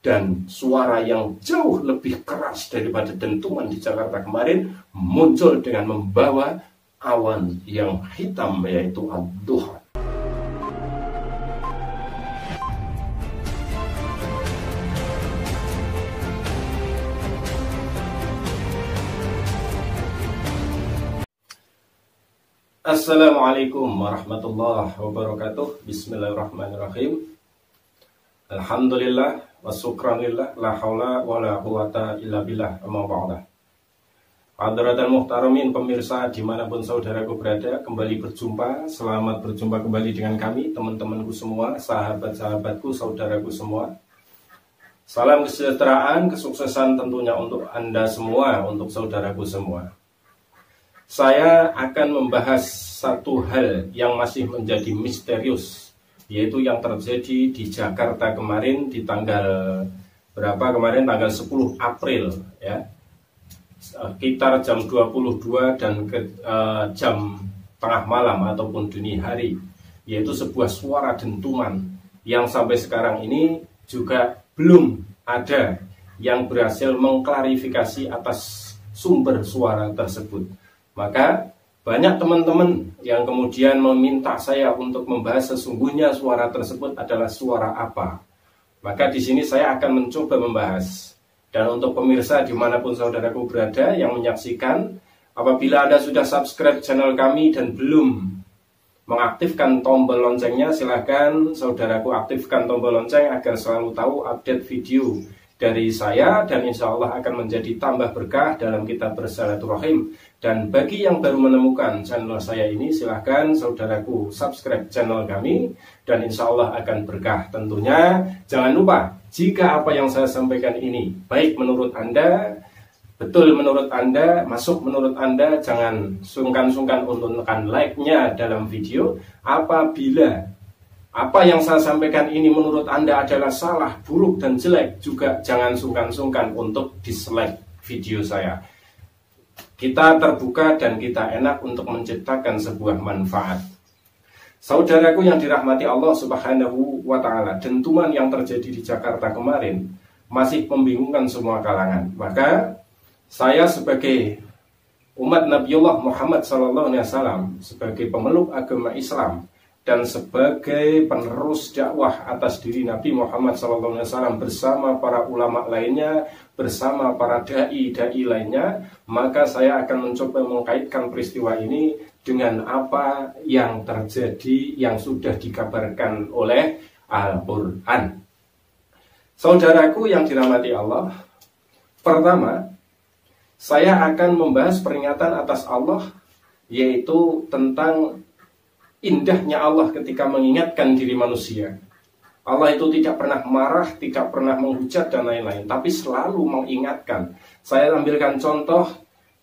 dan suara yang jauh lebih keras daripada dentuman di Jakarta kemarin muncul dengan membawa awan yang hitam, yaitu ad-duha. Assalamualaikum warahmatullahi wabarakatuh. Bismillahirrahmanirrahim. Alhamdulillah wa syukranillah, la haula wa la quwata illa billah, amma ba'dah. Hadratul muhtaramin, pemirsa dimanapun saudaraku berada, kembali berjumpa. Selamat berjumpa kembali dengan kami, teman-temanku semua, sahabat-sahabatku, saudaraku semua. Salam kesejahteraan, kesuksesan tentunya untuk Anda semua, untuk saudaraku semua. Saya akan membahas satu hal yang masih menjadi misterius, yaitu yang terjadi di Jakarta kemarin di tanggal berapa kemarin, tanggal 10 April ya, sekitar jam 22 dan jam tengah malam ataupun dini hari, yaitu sebuah suara dentuman yang sampai sekarang ini juga belum ada yang berhasil mengklarifikasi atas sumber suara tersebut. Maka banyak teman-teman yang kemudian meminta saya untuk membahas sesungguhnya suara tersebut adalah suara apa. Maka di sini saya akan mencoba membahas. Dan untuk pemirsa dimanapun saudaraku berada yang menyaksikan, apabila Anda sudah subscribe channel kami dan belum mengaktifkan tombol loncengnya, silahkan saudaraku aktifkan tombol lonceng agar selalu tahu update video dari saya, dan insya Allah akan menjadi tambah berkah dalam kita bersilaturahim. Dan bagi yang baru menemukan channel saya ini, silahkan saudaraku subscribe channel kami, dan insya Allah akan berkah tentunya. Jangan lupa, jika apa yang saya sampaikan ini baik menurut Anda, betul menurut Anda, masuk menurut Anda, jangan sungkan-sungkan untuk tekan like-nya dalam video. Apabila apa yang saya sampaikan ini menurut Anda adalah salah, buruk, dan jelek, juga jangan sungkan-sungkan untuk dislike video saya. Kita terbuka dan kita enak untuk menciptakan sebuah manfaat. Saudaraku yang dirahmati Allah Subhanahu wa Ta'ala, dentuman yang terjadi di Jakarta kemarin masih membingungkan semua kalangan. Maka saya sebagai umat Nabiullah Muhammad SAW, sebagai pemeluk agama Islam dan sebagai penerus dakwah atas diri Nabi Muhammad SAW bersama para ulama lainnya, bersama para dai-dai lainnya, maka saya akan mencoba mengkaitkan peristiwa ini dengan apa yang terjadi yang sudah dikabarkan oleh Al-Quran. Saudaraku yang dirahmati Allah, pertama, saya akan membahas peringatan atas Allah, yaitu tentang indahnya Allah ketika mengingatkan diri manusia. Allah itu tidak pernah marah, tidak pernah menghujat dan lain-lain, tapi selalu mengingatkan. Saya ambilkan contoh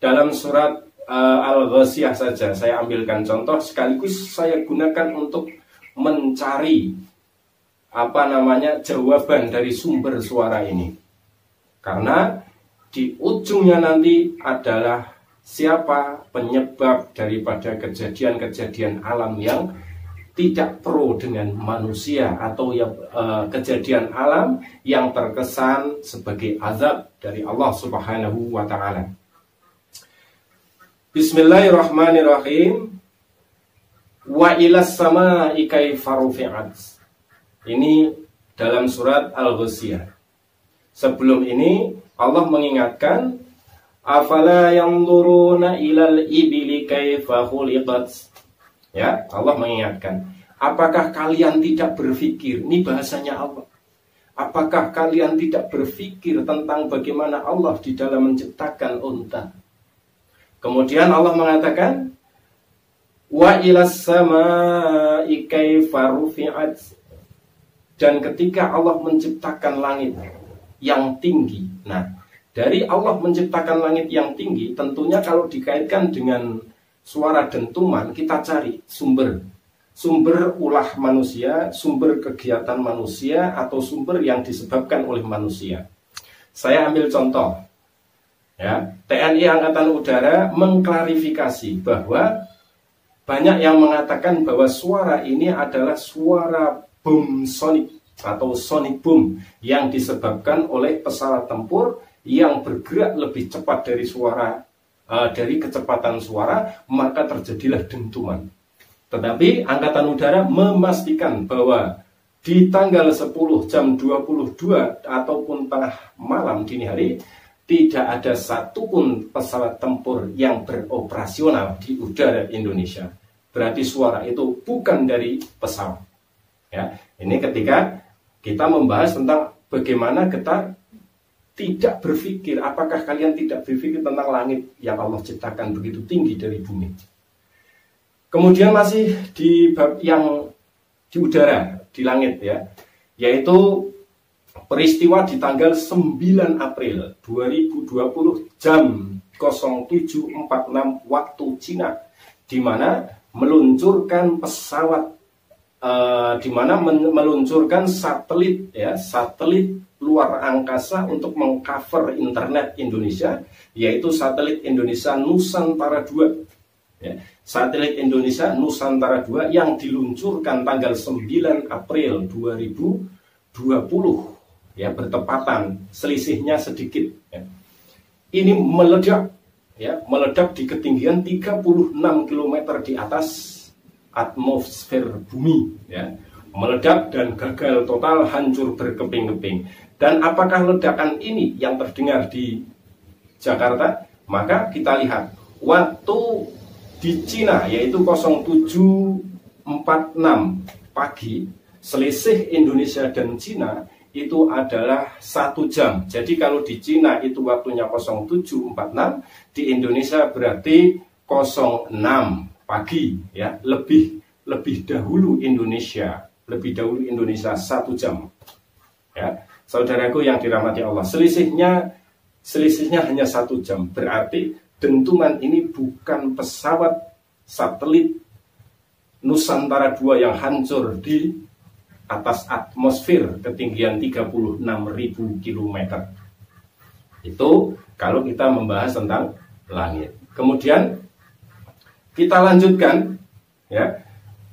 dalam surat Al-Ghasyiyah saja. Saya ambilkan contoh sekaligus saya gunakan untuk mencari jawaban dari sumber suara ini. Karena di ujungnya nanti adalah siapa penyebab daripada kejadian-kejadian alam yang tidak pro dengan manusia, atau yang kejadian alam yang terkesan sebagai azab dari Allah Subhanahu wa Ta'ala. Bismillahirrahmanirrahim. Wa ilas sama'i kaifa rufi'at. Ini dalam surat Al-Ghasyiyah. Sebelum ini Allah mengingatkan, afala yanzuruna ilal ibili kaifa khuliqat. Ya, Allah mengingatkan, apakah kalian tidak berpikir, ini bahasanya Allah, apakah kalian tidak berpikir tentang bagaimana Allah di dalam menciptakan unta. Kemudian Allah mengatakan, wa ilas sama'i kaifa rufi'at. Dan ketika Allah menciptakan langit yang tinggi, nah, dari Allah menciptakan langit yang tinggi, tentunya kalau dikaitkan dengan suara dentuman, kita cari sumber ulah manusia, sumber kegiatan manusia, atau sumber yang disebabkan oleh manusia. Saya ambil contoh ya, TNI Angkatan Udara mengklarifikasi bahwa banyak yang mengatakan bahwa suara ini adalah suara bom sonik atau sonic boom yang disebabkan oleh pesawat tempur yang bergerak lebih cepat dari dari kecepatan suara, maka terjadilah dentuman. Tetapi Angkatan Udara memastikan bahwa di tanggal 10 jam 22 ataupun tengah malam dini hari tidak ada satupun pesawat tempur yang beroperasional di udara Indonesia. Berarti suara itu bukan dari pesawat. Ya, ini ketika kita membahas tentang bagaimana kita tidak berpikir, apakah kalian tidak berpikir tentang langit yang Allah ciptakan begitu tinggi dari bumi. Kemudian masih di bab yang di udara, di langit ya, yaitu peristiwa di tanggal 9 April 2020 jam 07.46 waktu Cina, di mana meluncurkan pesawat, meluncurkan satelit ya, satelit luar angkasa untuk mengcover internet Indonesia, yaitu satelit Indonesia Nusantara 2 ya, satelit Indonesia Nusantara 2 yang diluncurkan tanggal 9 April 2020 ya, bertepatan, selisihnya sedikit ya. Ini meledak ya, meledak di ketinggian 36 km di atas atmosfer bumi ya. Meledak dan gagal total, hancur berkeping-keping. Dan apakah ledakan ini yang terdengar di Jakarta? Maka kita lihat waktu di Cina, yaitu 07.46 pagi, selisih Indonesia dan Cina itu adalah 1 jam. Jadi kalau di Cina itu waktunya 07.46, di Indonesia berarti 06 pagi ya, lebih dahulu Indonesia, 1 jam ya. Saudaraku yang dirahmati Allah, selisihnya hanya 1 jam. Berarti dentuman ini bukan pesawat satelit Nusantara 2 yang hancur di atas atmosfer ketinggian 36.000 km. Itu kalau kita membahas tentang langit. Kemudian kita lanjutkan ya.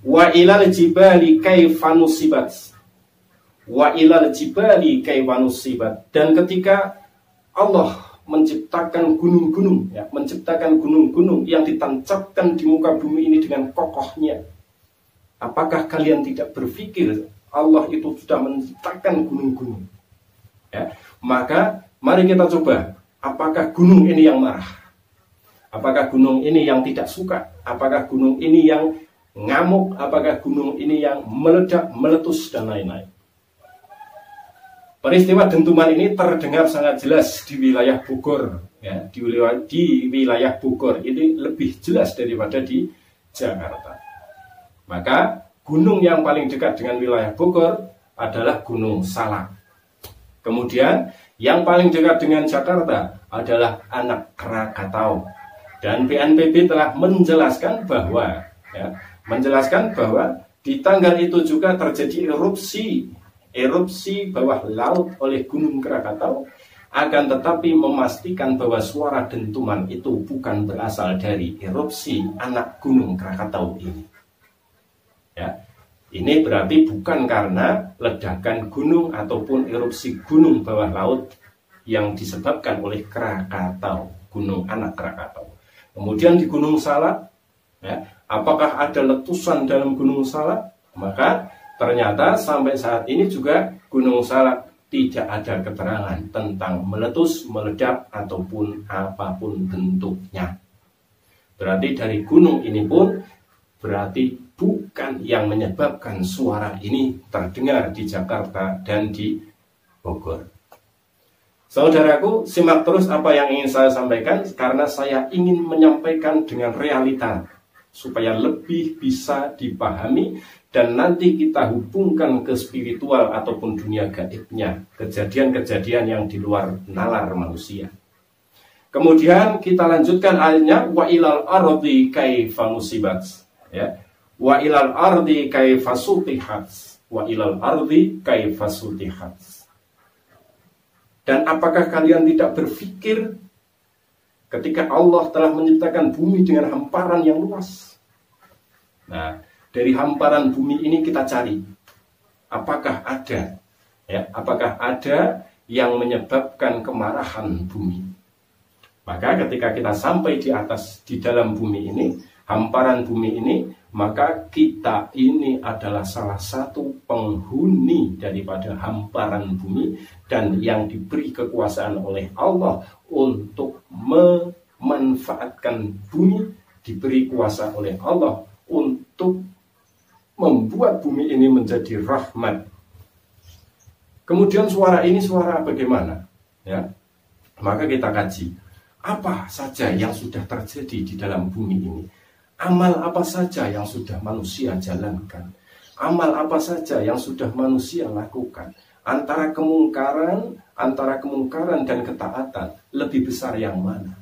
Wa ilal jibali kaifa nusibat. Wa ilal jibali kaifa nusibat. Dan ketika Allah menciptakan gunung-gunung ya, menciptakan gunung-gunung yang ditancapkan di muka bumi ini dengan kokohnya. Apakah kalian tidak berpikir Allah itu sudah menciptakan gunung-gunung? Ya, maka mari kita coba, apakah gunung ini yang marah? Apakah gunung ini yang tidak suka? Apakah gunung ini yang ngamuk? Apakah gunung ini yang meledak, meletus, dan lain-lain? Peristiwa dentuman ini terdengar sangat jelas di wilayah Bogor. Ya, di wilayah Bogor ini lebih jelas daripada di Jakarta. Maka gunung yang paling dekat dengan wilayah Bogor adalah Gunung Salak. Kemudian yang paling dekat dengan Jakarta adalah Anak Krakatau. Dan BNPB telah menjelaskan bahwa di tanggal itu juga terjadi erupsi bawah laut oleh Gunung Krakatau, akan tetapi memastikan bahwa suara dentuman itu bukan berasal dari erupsi anak Gunung Krakatau ini. Ya, ini berarti bukan karena ledakan gunung ataupun erupsi gunung bawah laut yang disebabkan oleh Krakatau, Gunung Anak Krakatau. Kemudian di Gunung Salak, ya, apakah ada letusan dalam Gunung Salak? Maka ternyata sampai saat ini juga Gunung Salak tidak ada keterangan tentang meletus, meledak, ataupun apapun bentuknya. Berarti dari gunung ini pun berarti bukan yang menyebabkan suara ini terdengar di Jakarta dan di Bogor. Saudaraku, simak terus apa yang ingin saya sampaikan, karena saya ingin menyampaikan dengan realita supaya lebih bisa dipahami dan nanti kita hubungkan ke spiritual ataupun dunia gaibnya, kejadian-kejadian yang di luar nalar manusia. Kemudian kita lanjutkan ayatnya, wa ilal ardi kaifa musibat, ya. Wa ilal ardi kaifa sutihat, wa ilal ardi kaifa sutihat. Dan apakah kalian tidak berpikir ketika Allah telah menciptakan bumi dengan hamparan yang luas? Nah, dari hamparan bumi ini kita cari, apakah ada Ya, apakah ada yang menyebabkan kemarahan bumi? Maka ketika kita sampai di atas, di dalam bumi ini, hamparan bumi ini, maka kita ini adalah salah satu penghuni daripada hamparan bumi dan yang diberi kekuasaan oleh Allah untuk memanfaatkan bumi, diberi kuasa oleh Allah untuk membuat bumi ini menjadi rahmat. Kemudian suara ini suara bagaimana? Ya, maka kita kaji apa saja yang sudah terjadi di dalam bumi ini. Amal apa saja yang sudah manusia jalankan. Amal apa saja yang sudah manusia lakukan. Antara kemungkaran dan ketaatan, lebih besar yang mana?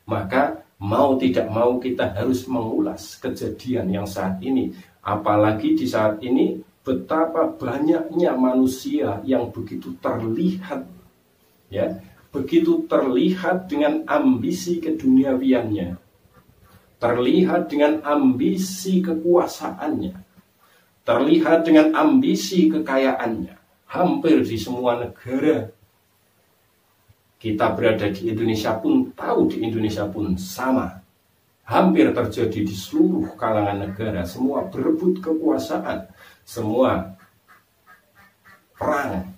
Maka mau tidak mau kita harus mengulas kejadian yang saat ini. Apalagi di saat ini betapa banyaknya manusia yang begitu terlihat, ya, begitu terlihat dengan ambisi keduniawiannya, terlihat dengan ambisi kekuasaannya, terlihat dengan ambisi kekayaannya. Hampir di semua negara kita berada, di Indonesia pun tahu, di Indonesia pun sama. Hampir terjadi di seluruh kalangan negara, semua berebut kekuasaan, semua perang,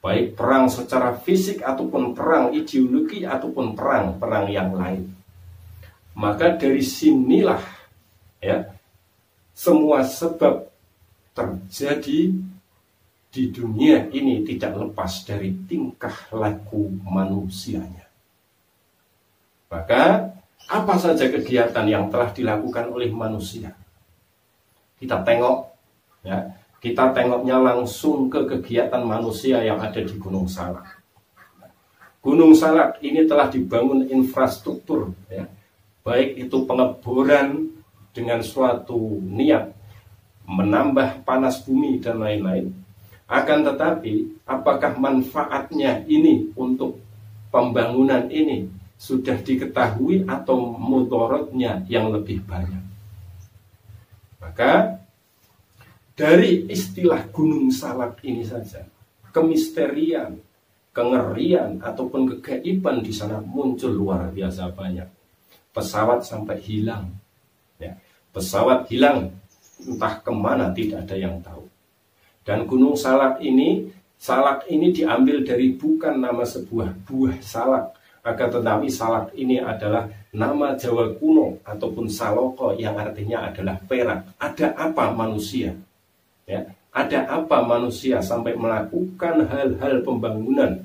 baik perang secara fisik ataupun perang ideologi ataupun perang yang lain. Maka dari sinilah, ya, semua sebab terjadi di dunia ini tidak lepas dari tingkah laku manusianya. Maka apa saja kegiatan yang telah dilakukan oleh manusia, kita tengok, ya, kita tengoknya langsung ke kegiatan manusia yang ada di Gunung Salak. Gunung Salak ini telah dibangun infrastruktur, ya, baik itu pengeboran dengan suatu niat menambah panas bumi dan lain-lain. Akan tetapi, apakah manfaatnya ini untuk pembangunan ini sudah diketahui atau mudaratnya yang lebih banyak? Maka dari istilah Gunung Salak ini saja, kemisterian, kengerian ataupun kegaiban di sana muncul luar biasa banyak. Pesawat sampai hilang, ya, pesawat hilang entah kemana, tidak ada yang tahu. Dan Gunung Salak ini diambil dari bukan nama sebuah buah salak, akan tetapi salak ini adalah nama Jawa kuno ataupun saloko yang artinya adalah perak. Ada apa manusia? Ya, ada apa manusia sampai melakukan hal-hal pembangunan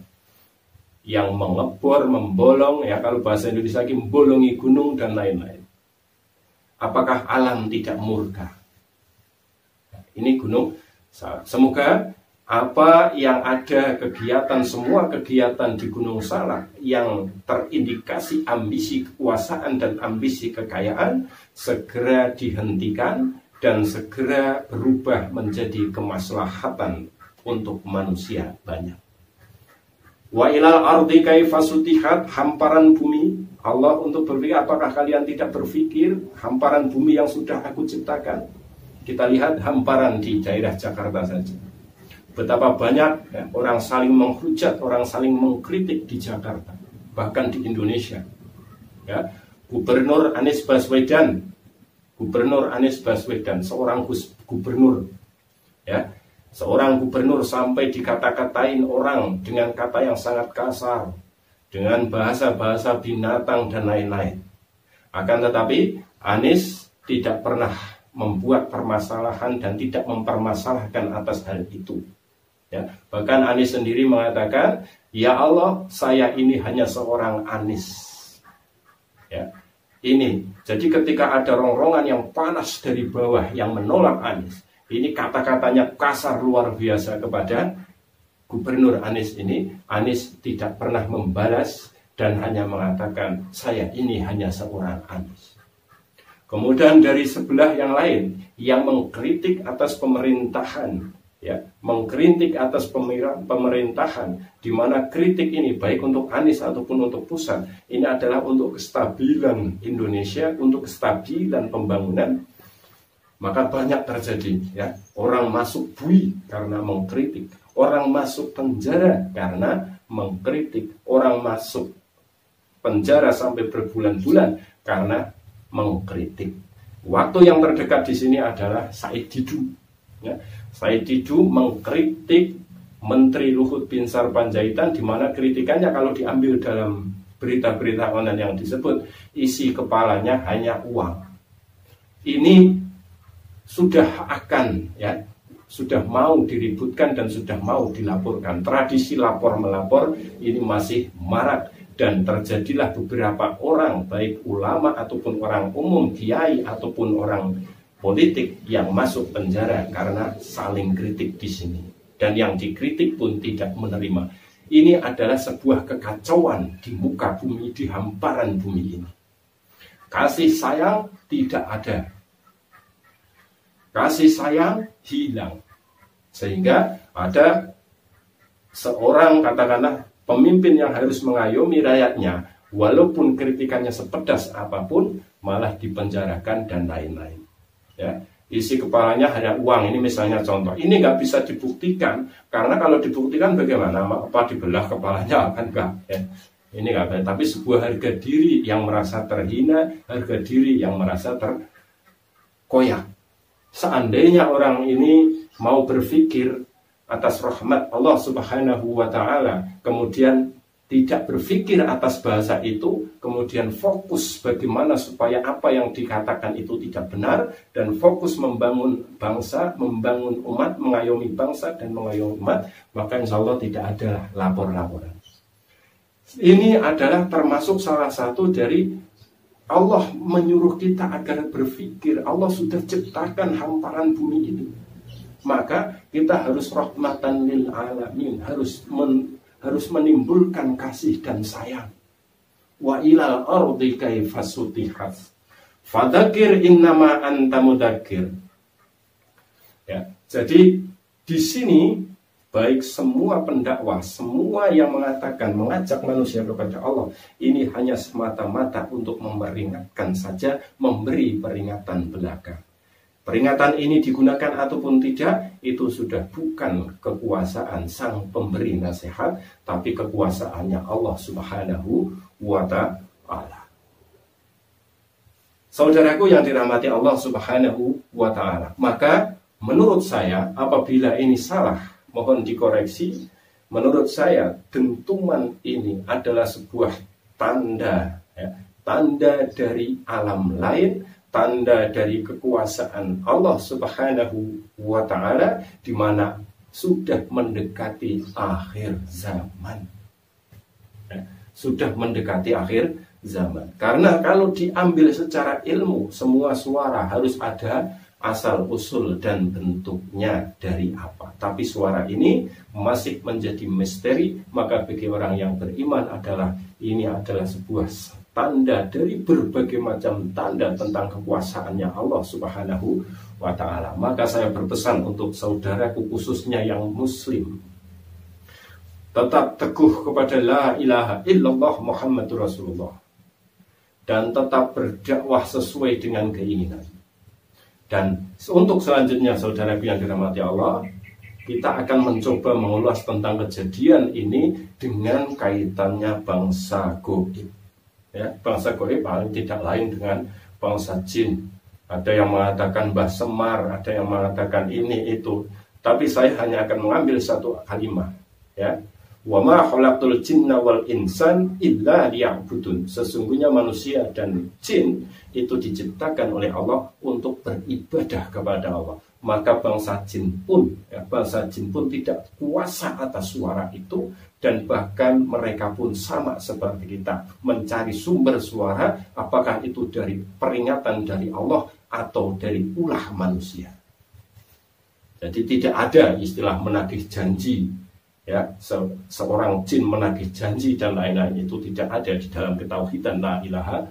yang mengebor, membolong, ya, kalau bahasa Indonesia lagi membolongi gunung dan lain-lain. Apakah alam tidak murka? Ini Gunung Salak. Semoga apa yang ada kegiatan, semua kegiatan di Gunung Salak yang terindikasi ambisi kekuasaan dan ambisi kekayaan segera dihentikan dan segera berubah menjadi kemaslahatan untuk manusia banyak. Wa ilal ardi kaifa sutihat, hamparan bumi. Allah untuk berpikir, apakah kalian tidak berpikir hamparan bumi yang sudah aku ciptakan? Kita lihat hamparan di daerah Jakarta saja. Betapa banyak, ya, orang saling menghujat, orang saling mengkritik di Jakarta, bahkan di Indonesia. Ya, Gubernur Anies Baswedan, seorang gubernur, ya, seorang gubernur sampai dikata-katain orang dengan kata yang sangat kasar, dengan bahasa-bahasa binatang dan lain-lain. Akan tetapi Anies tidak pernah membuat permasalahan dan tidak mempermasalahkan atas hal itu. Ya, bahkan Anies sendiri mengatakan, ya Allah, saya ini hanya seorang Anies. Ya, ini. Jadi ketika ada rongrongan yang panas dari bawah yang menolak Anies, ini kata-katanya kasar luar biasa kepada Gubernur Anies ini. Anies tidak pernah membalas dan hanya mengatakan, saya ini hanya seorang Anies. Kemudian dari sebelah yang lain yang mengkritik atas pemerintahan, ya, mengkritik atas pemerintahan, di mana kritik ini baik untuk Anies ataupun untuk pusat, ini adalah untuk kestabilan Indonesia, untuk kestabilan pembangunan. Maka banyak terjadi ya, orang masuk bui karena mengkritik, orang masuk penjara karena mengkritik, orang masuk penjara sampai berbulan-bulan karena mengkritik. Waktu yang terdekat di sini adalah Said Didu. Ya. Said Didu mengkritik Menteri Luhut Binsar Panjaitan, di mana kritikannya kalau diambil dalam berita-berita online yang disebut, isi kepalanya hanya uang. Ini sudah akan ya, sudah mau diributkan dan sudah mau dilaporkan. Tradisi lapor melapor ini masih marak, dan terjadilah beberapa orang, baik ulama ataupun orang umum, kiai ataupun orang politik yang masuk penjara karena saling kritik di sini. Dan yang dikritik pun tidak menerima. Ini adalah sebuah kekacauan di muka bumi, di hamparan bumi ini. Kasih sayang tidak ada. Kasih sayang hilang. Sehingga ada seorang, katakanlah, pemimpin yang harus mengayomi rakyatnya, walaupun kritikannya sepedas apapun, malah dipenjarakan dan lain-lain. Ya. Isi kepalanya hanya uang, ini misalnya contoh. Ini nggak bisa dibuktikan, karena kalau dibuktikan bagaimana? Apa dibelah kepalanya? Kan enggak ya. Ini nggak baik. Tapi sebuah harga diri yang merasa terhina, harga diri yang merasa terkoyak. Seandainya orang ini mau berpikir atas rahmat Allah Subhanahu wa Ta'ala, kemudian tidak berpikir atas bahasa itu, kemudian fokus bagaimana supaya apa yang dikatakan itu tidak benar, dan fokus membangun bangsa, membangun umat, mengayomi bangsa dan mengayomi umat, maka insya Allah tidak ada lapor-laporan. Ini adalah termasuk salah satu dari Allah menyuruh kita agar berpikir. Allah sudah ciptakan hamparan bumi ini, maka kita harus rahmatan lil alamin, harus menimbulkan kasih dan sayang. Wa ilal ardi kaifa sutihat fadzakir innama anta mudzakir. Ya, jadi di sini baik semua pendakwah, semua yang mengajak manusia kepada Allah, ini hanya semata-mata untuk memperingatkan saja, memberi peringatan belaka. Peringatan ini digunakan ataupun tidak, itu sudah bukan kekuasaan sang pemberi nasihat, tapi kekuasaannya Allah Subhanahu wa Ta'ala. Saudaraku yang dirahmati Allah Subhanahu wa Ta'ala, maka menurut saya apabila ini salah, mohon dikoreksi. Menurut saya dentuman ini adalah sebuah tanda ya, tanda dari alam lain, tanda dari kekuasaan Allah Subhanahu wa Ta'ala, di mana sudah mendekati akhir zaman. Sudah mendekati akhir zaman. Karena kalau diambil secara ilmu, semua suara harus ada asal usul dan bentuknya dari apa. Tapi suara ini masih menjadi misteri, maka bagi orang yang beriman ini adalah sebuah tanda dari berbagai macam tanda tentang kekuasaannya Allah Subhanahu wa Ta'ala. Maka saya berpesan untuk saudaraku khususnya yang muslim, tetap teguh kepada la ilaha illallah Muhammadur Rasulullah, dan tetap berdakwah sesuai dengan keinginan. Dan untuk selanjutnya saudaraku yang dirahmati Allah, kita akan mencoba mengulas tentang kejadian ini dengan kaitannya bangsa Goib. Ya, bangsa Goib paling tidak lain dengan bangsa jin. Ada yang mengatakan Mbah Semar, ada yang mengatakan ini itu. Tapi saya hanya akan mengambil satu kalimat. Ya, wa ma khalaqtul jinna wal insan illa liya'budun. Sesungguhnya manusia dan jin itu diciptakan oleh Allah untuk beribadah kepada Allah. Maka bangsa jin pun tidak kuasa atas suara itu, dan bahkan mereka pun sama seperti kita mencari sumber suara, apakah itu dari peringatan dari Allah atau dari ulah manusia. Jadi tidak ada istilah menagih janji, ya, seorang jin menagih janji dan lain-lain, itu tidak ada di dalam ketauhidan la ilaha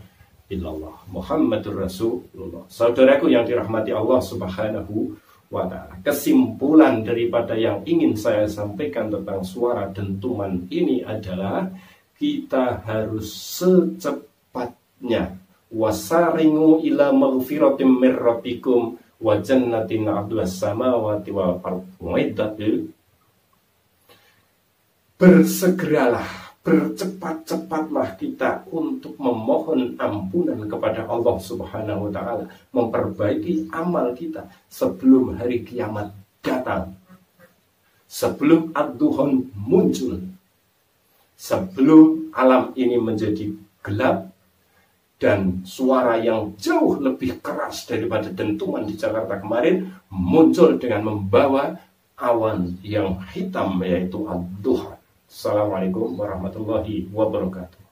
illallah Muhammadur Rasulullah. Saudaraku yang dirahmati Allah Subhanahu wa Ta'ala, kesimpulan daripada yang ingin saya sampaikan tentang suara dentuman ini adalah kita harus secepatnya wasaringu ila maghfiratim mir rabbikum wa jannatin 'arduhas samawati wal ardh. Bersegeralah, bercepat-cepatlah kita untuk memohon ampunan kepada Allah Subhanahu wa Ta'ala, memperbaiki amal kita sebelum hari kiamat datang, sebelum ad-duhon muncul, sebelum alam ini menjadi gelap dan suara yang jauh lebih keras daripada dentuman di Jakarta kemarin muncul dengan membawa awan yang hitam, yaitu ad-duhan. Assalamualaikum warahmatullahi wabarakatuh.